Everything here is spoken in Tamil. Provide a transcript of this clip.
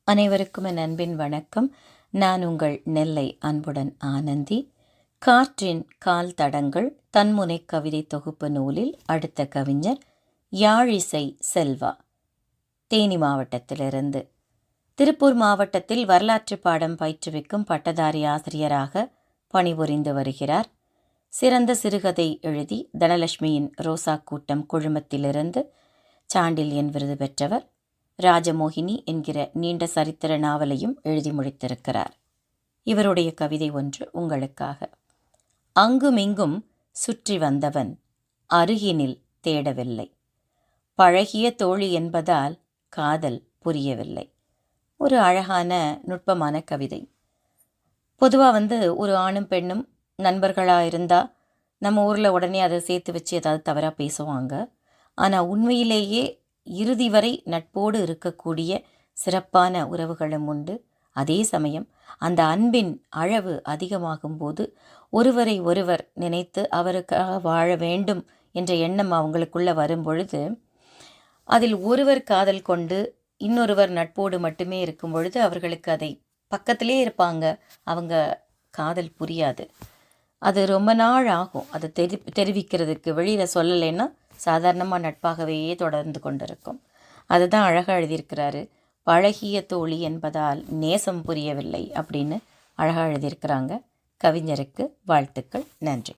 அனைவருக்கும் என் அன்பின் வணக்கம். நான் உங்கள் நெல்லை அன்புடன் ஆனந்தி. காற்றின் கால் தடங்கள் தன்முனை கவிதை தொகுப்பு நூலில் அடுத்த கவிஞர் யாழிசை செல்வா, தேனி மாவட்டத்திலிருந்து. திருப்பூர் மாவட்டத்தில் வரலாற்று பாடம் பயிற்றுவிக்கும் பட்டதாரி ஆசிரியராக பணிபுரிந்து வருகிறார். சிறந்த சிறுகதை எழுதி தனலட்சுமியின் ரோசா கூட்டம் குழுமத்திலிருந்து சாண்டில்யன் விருது பெற்றவர். ராஜமோகினி என்கிற நீண்ட சரித்திர நாவலையும் எழுதி முடித்திருக்கிறார். இவருடைய கவிதை ஒன்று உங்களுக்காக. அங்குமிங்கும் சுற்றி வந்தவன் அருகினில் தேடவில்லை, பழகிய தோழி என்பதால் காதல் புரியவில்லை. ஒரு அழகான நுட்பமான கவிதை. பொதுவாக ஒரு ஆணும் பெண்ணும் நண்பர்களாக இருந்தால் நம்ம ஊரில் உடனே அதை சேர்த்து வச்சு ஏதாவது தவறாக பேசுவாங்க. ஆனால் உண்மையிலேயே இறுதி வரை நட்போடு இருக்கக்கூடிய சிறப்பான உறவுகளும் உண்டு. அதே சமயம் அந்த அன்பின் அளவு அதிகமாகும்போது ஒருவரை ஒருவர் நினைத்து அவருக்காக வாழ வேண்டும் என்ற எண்ணம் அவங்களுக்குள்ளே வரும்பொழுது, அதில் ஒருவர் காதல் கொண்டு இன்னொருவர் நட்போடு மட்டுமே இருக்கும் பொழுது அவர்களுக்கு அதை பக்கத்திலே இருப்பாங்க, அவங்க காதல் புரியாது. அது ரொம்ப நாள் ஆகும். அதை தெரிவிக்கிறதுக்கு வெளியில் சொல்லலைன்னா சாதாரணமாக நட்பாகவே தொடர்ந்து கொண்டிருக்கும். அதுதான் அழகாக எழுதியிருக்கிறாரு. பழகிய தோழி என்பதால் நேசம் புரியவில்லை அப்படின்னு அழகாக எழுதியிருக்கிறாங்க. கவிஞருக்கு வாழ்த்துக்கள். நன்றி.